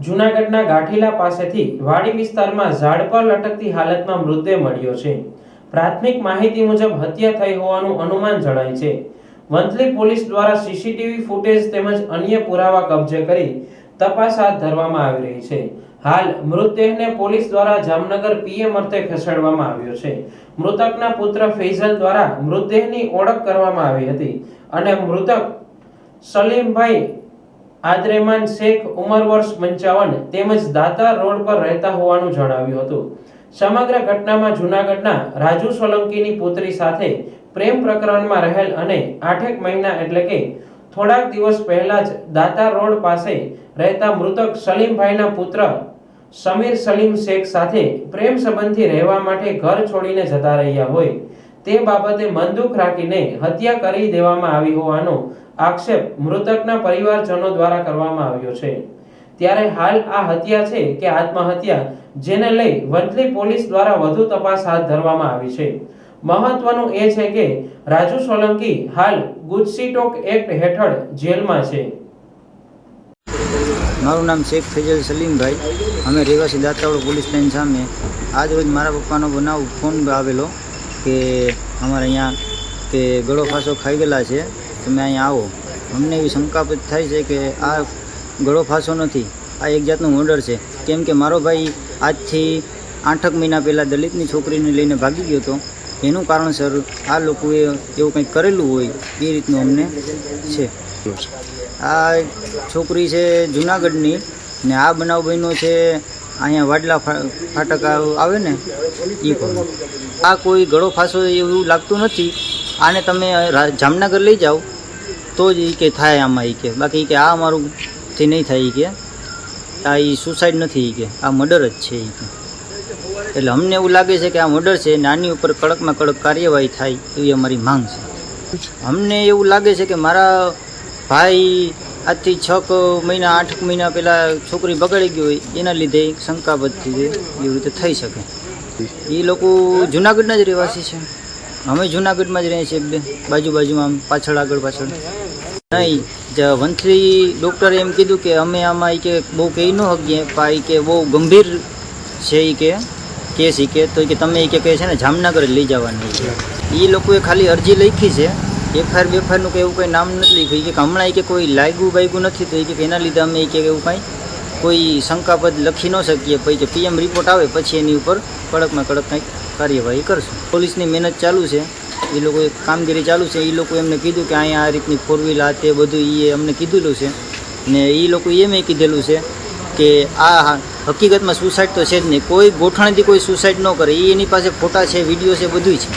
જૂનાગઢના ગાંઠીલા પાસેથી વાડી વિસ્તારમાં ઝાડ પર લટકતી હાલતમાં મૃતદેહ મળ્યો છે। પ્રાથમિક માહિતી મુજબ હત્યા થઈ હોવાનું અનુમાન જણાય છે। વંથલી પોલીસ દ્વારા સીસીટીવી ફૂટેજ તેમજ અન્ય પુરાવા કબજે કરી તપાસ હાથ ધરવામાં આવી રહી છે। હાલ મૃતદેહને પોલીસ દ્વારા જામનગર પીએમ અર્થે ખસેડવામાં આવ્યો છે। મૃતકના પુત્ર ફૈઝલ દ્વારા મૃતદેહની ઓળખ કરવામાં આવી હતી અને મૃતક સલીમભાઈ આદરેમાન શેખ ઉંમર વર્ષ 55 તેમજ દાતા રોડ પર રહેતા હોવાનું જણાવ્યું હતું। સમગ્ર ઘટનામાં જૂનાગઢના રાજુ સોલંકીની પુત્રી સાથે પ્રેમ પ્રકરણમાં રહેલ અને 8 મહિના એટલે કે થોડાક દિવસ પહેલા જ દાતા રોડ પાસે રહેતા મૃતક સલીમભાઈના પુત્ર સમીર સલીમ શેખ સાથે પ્રેમ સંબંધથી રહેવા માટે ઘર છોડીને જતા રહ્યા હોય તે બાબતે મનદુખ રાખીને હત્યા કરી દેવામાં આવી હોવાનો આક્ષેપ મૃતકના પરિવારજનો દ્વારા કરવામાં આવ્યો છે। ત્યારે હાલ આ હત્યા છે કે આત્મહત્યા જેને લઈ વંથલી પોલીસ દ્વારા વધુ તપાસ હાથ ધરવામાં આવી છે। મહત્વનું એ છે કે રાજુ સોલંકી હાલ ગુજસીટોક એક્ટ હેઠળ જેલમાં છે। મારું નામ શેખ ફૈઝલ સલીમભાઈ, અમે રહેવાસી દાતાવાડ પોલીસ લાઈન સામે આજ રોજ મારા પપ્પાનો બનાવ ફોન આવેલો કે અમારે અહીંયા કે ગળો ફાંસો ખાઈ ગયેલા છે, તમે અહીંયા આવો। અમને એવી શંકાપત થાય છે કે આ ગળો ફાંસો નથી, આ એક જાતનું મર્ડર છે, કેમ કે મારો ભાઈ આજથી 8 મહિના પહેલાં દલિતની છોકરીને લઈને ભાગી ગયો હતો। એનું કારણસર આ લોકોએ એવું કંઈક કરેલું હોય એ રીતનું અમને છે। આ છોકરી છે જૂનાગઢની ને આ બનાવ બન્યો છે અહીંયા વાડલા ફાટક આવે ને એ પણ આ કોઈ ગળો ફાંસો એવું લાગતું નથી। આને તમે જામનગર લઈ જાઓ તો જ એ કે થાય આમાં, એ કે બાકી કે આ અમારુંથી નહીં થાય, એ કે આ એ સુસાઇડ નથી, એ કે આ મર્ડર જ છે, એ કે એટલે અમને એવું લાગે છે કે આ મર્ડર છે ને આની ઉપર કડકમાં કડક કાર્યવાહી થાય એવી અમારી માંગ છે। અમને એવું લાગે છે કે મારા ભાઈ આજથી 6 મહિના 8 મહિના પહેલાં છોકરી બગાડી ગઈ હોય એના લીધે શંકાબદ્ધથી એવી રીતે થઈ શકે। એ લોકો જૂનાગઢના જ રહેવાસી છે, અમે જૂનાગઢમાં જ રહીએ છીએ, બાજુમાં પાછળ આગળ પાછળ નહીં। વંથલી ડૉક્ટરે એમ કીધું કે અમે આમાં એ કે બહુ કહી ન શકીએ, પણ કે બહુ ગંભીર છે એ કે કેસ, એ કે તો કે તમે એ કે છે ને જામનગર લઈ જવાની છે। એ લોકોએ ખાલી અરજી લખી છે, એફઆઈઆર બેફઆઈઆરનું કંઈ એવું કંઈ નામ નથી લખ્યું, કે હમણાં કે કોઈ લાગ્યું નથી તો એ કે એના લીધે અમે કે એવું કાંઈ કોઈ શંકાપદ લખી ન શકીએ, પછી કે પીએમ રિપોર્ટ આવે પછી એની ઉપર કડકમાં કડક કંઈક કાર્યવાહી કરશું। પોલીસની મહેનત ચાલુ છે, એ લોકોએ કામગીરી ચાલુ છે। એ લોકો એમને કીધું કે અહીંયા આ રીતની 4 વ્હીલ આ તે બધું એ અમને કીધેલું છે ને એ લોકો એમ કીધેલું છે કે આ હકીકતમાં સુસાઇડ તો છે જ નહીં, કોઈ ગોઠણથી કોઈ સુસાઇડ ન કરે, એની પાસે ફોટા છે, વિડીયો છે, બધું છે।